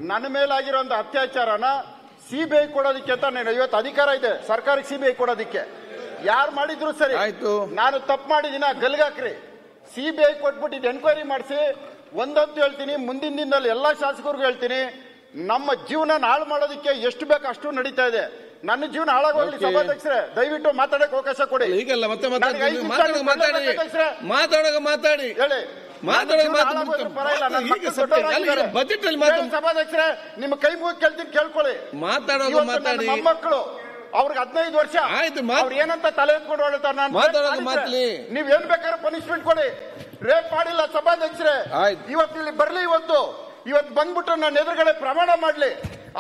ನನ್ನ ಮೇಲಾಗಿರುವಂತ ಅತ್ಯಾಚಾರನ ಸಿಬಿಐ ಕೊಡೋದಕ್ಕೆ ಅಂತ ಇವತ್ತು ಅಧಿಕಾರ ಇದೆ ಸರ್ಕಾರಕ್ಕೆ ಸಿಬಿಐ ಕೊಡೋದಕ್ಕೆ. ಯಾರು ಮಾಡಿದ್ರು ಸರಿ, ನಾನು ತಪ್ಪು ಮಾಡಿದಿನ ಗಲ್ಗಾಕ್ರಿ, ಸಿಬಿಐ ಕೊಟ್ಬಿಟ್ಟು ಎನ್ಕ್ವೈರಿ ಮಾಡಿಸಿ. ಒಂದಂತೂ ಹೇಳ್ತೀನಿ, ಮುಂದಿನ ದಿನದಲ್ಲಿ ಎಲ್ಲಾ ಶಾಸಕರಿಗೂ ಹೇಳ್ತೀನಿ, ನಮ್ಮ ಜೀವನ ಹಾಳು ಮಾಡೋದಕ್ಕೆ ಎಷ್ಟು ಬೇಕು ಅಷ್ಟು ನಡೀತಾ ಇದೆ. ನನ್ನ ಜೀವನ ಹಾಳಾಗೋಗ್ಲಿ. ಸಭಾಧ್ಯಕ್ಷರೇ ದಯವಿಟ್ಟು ಮಾತಾಡಕ್ಕೆ ಅವಕಾಶ ಕೊಡಿ. ಈಗಲ್ಲ ಮತ್ತೆ ಮಾತಾಡಿ ಹೇಳಿ. ಬಜೆಟ್ ಅಲ್ಲಿ ಸಭಾಧ್ಯಕ್ಷರೇ ನಿಮ್ಮ ಕೈ ಮುಗಿ ಕೇಳ್ತೀನಿ, ಕೇಳ್ಕೊಳ್ಳಿ. ಮಾತಾಡಿ ಮಕ್ಕಳು ಅವ್ರಿಗೆ 15 ವರ್ಷ ಅವ್ರು ಏನಂತ ತಲೆ ಎತ್ಕೊಂಡು ಹೊರಡ್ತಾರೆ. ನೀವ್ ಏನ್ ಬೇಕಾದ್ರೆ ಪನಿಷ್ಮೆಂಟ್ ಕೊಡಿ. ರೇಪ್ ಮಾಡಿಲ್ಲ ಸಭಾಧ್ಯಕ್ಷರೇ, ಇವತ್ತು ಇಲ್ಲಿ ಬರ್ಲಿ. ಇವತ್ತು ಬಂದ್ಬಿಟ್ಟು ನನ್ನ ಎದುರುಗಡೆ ಪ್ರಮಾಣ ಮಾಡ್ಲಿ.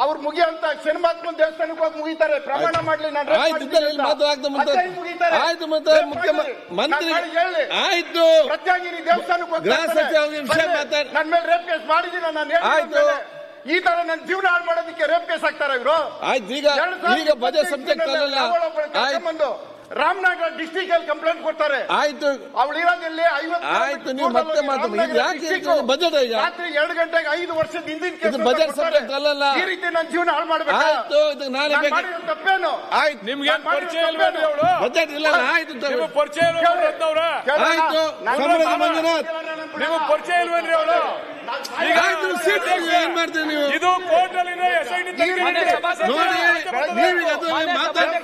ಅವ್ರು ಮುಗಿಯಂತ ಶನಿಮಾತ್ಮನ ದೇವಸ್ಥಾನಕ್ಕೆ ಹೋಗಿ ಮುಗಿತಾರೆ, ಪ್ರಮಾಣ ಮಾಡ್ಲಿ. ಪ್ರತ್ಯಾಗಿರಿ ದೇವಸ್ಥಾನಕ್ಕೆ ಹೋಗಿ ನನ್ನ ಮೇಲೆ ರೇಪ್ ಕೇಸ್ ಮಾಡಿದೀನಿ. ನಾನು ಈ ತರ ನನ್ನ ಜೀವನ ಹಾಳು ಮಾಡೋದಕ್ಕೆ ರೇಪ್ ಕೇಸ್ ಹಾಕ್ತಾರೆ ಇವರು. ರಾಮನಗರ ಡಿಸ್ಟ್ರಿಕ್ಟ್ ಅಲ್ಲಿ ಕಂಪ್ಲೇಂಟ್ ಕೊಡ್ತಾರೆ. ಆಯ್ತು, ಅವಳು ಇರೋದಿಲ್ಲಿ 50. ನೀವು ಮತ್ತೆ ಬಜೆಟ್ ರಾತ್ರಿ 2 ಗಂಟೆಗೆ 5 ವರ್ಷದ ಹಿಂದಿನ ಬಜೆಟ್ ಸಬ್ಜೆಕ್ಟ್ ಅಲ್ಲಲ್ಲ. ಈ ರೀತಿ ನನ್ನ ಜೀವನ ಹಾಳು ಮಾಡ್ಬೇಕು. ಆಯ್ತು, ಇದು ನಾಳೆ ತಪ್ಪೇನು? ಆಯ್ತು, ನಿಮ್ಗೆ ಪರಿಚಯ ಬಜೆಟ್ ಇಲ್ಲ. ಆಯ್ತು, ಪರಿಚಯ ಆಯ್ತು. ಮಂಜುನಾಥ್ ನೀವು ಪರಿಚಯ ಇಲ್ವೇನ್ರಿ ಅವಳು? ಈಗ ಏನ್ ಮಾಡ್ತೀರಿ ನೀವು? ಇದು ಕೋರ್ಟ್ ಅಲ್ಲಿ ನೋಡಿ, ನೀವೀಗ ಅದರಲ್ಲಿ ಮಾತಾಡಿ.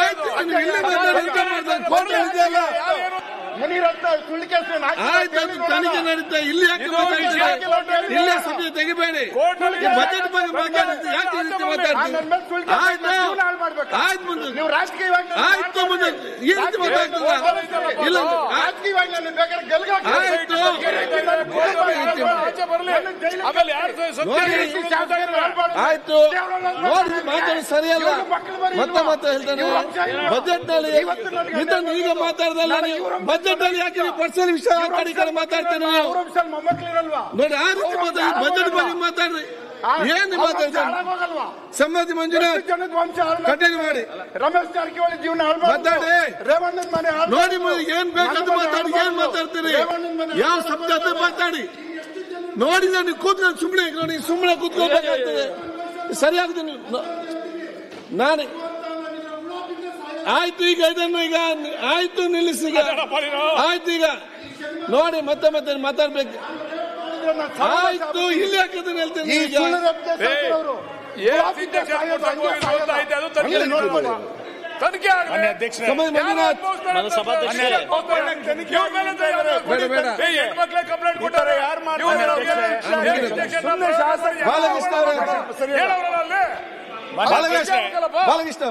ಆಯ್ತು, ಅದು ತನಿಖೆ ನಡೀತಾ. ಇಲ್ಲಿ ಯಾಕೆ ಮಾತಾಡ್ತೀರಾ? ಇಲ್ಲೇ ಸಭೆ ತೆಗಿಬೇಡಿ. ಬಜೆಟ್ ಬಗ್ಗೆ ಮಾತಾಡ್ತೀವಿ, ಯಾಕೆ ಮಾತಾಡ್ತೀವಿ? ಆಯ್ತು, ಆಯ್ತು ಮುಂದೆ ಆಯ್ತು, ಮುಂದೆ ಈ ರೀತಿ ಮಾತಾಡ್ತದ ಇಲ್ಲ? ಆಯ್ತು, ಆಯ್ತು, ನೋಡಿ ಮಾತಾಡಿ ಸರಿಯಲ್ಲ. ಮತ್ತೆ ಹೇಳ್ತಾನೆ ಬಜೆಟ್ ನಲ್ಲಿ ಇದನ್ನು ಈಗ ಮಾತಾಡ್ದಲ್ಲ ನೀವು. ಬಜೆಟ್ ಅಲ್ಲಿ ಯಾಕೆ ಪರ್ಸನಲ್ ವಿಷಯ ಮಾತಾಡ್ತೇನೆ ನೀವು? ನೋಡಿ, ಆ ರೀತಿ ಮಾತಾಡಿ. ಬಜೆಟ್ ಬಗ್ಗೆ ಮಾತಾಡ್ರಿ. ಏನ್ ಮಾತಾಡ್ತಾರೆ? ಸಮ್ಮತಿ ಮಂಜುನಾಥ್ ಕಟ್ಟಡಿ ಮಾಡಿ ರಮೇಶ್ ಜಾರಕಿಹೊಳಿ ಜೀವನ ಮಾತಾಡಿ. ರೇವಣ್ಣನ ಮನೆ ನೋಡಿ, ಏನ್ ಬೇಕಂತ ಮಾತಾಡಿ. ಏನ್ ಮಾತಾಡ್ತೀರಿ? ಯಾವ ಶಬ್ದ ಮಾತಾಡಿ. ನೋಡಿ, ನಾನು ಕೂತ್ಕೊಂಡು ಸುಮ್ಮನೆ ಕೂತ್ಕೊಳ್ಬೇಕಾಗ್ತದೆ. ಸರಿಯಾಗ್ತದೆ. ನಾನು ಆಯ್ತು, ಈಗ ಇದನ್ನು ಈಗ ಆಯ್ತು, ನಿಲ್ಲಿಸಿ. ಆಯ್ತು, ಈಗ ನೋಡಿ ಮತ್ತೆ ಮಾತಾಡ್ಬೇಕು. ಆಯ್ತು, ಇಲ್ಲಿ ಹಾಕಿದ್ರೆ ಹೇಳ್ತೇನೆ. ಈಗ ಮಂಜುನಾಥ್ ಬಾಲಕೃಷ್ಣ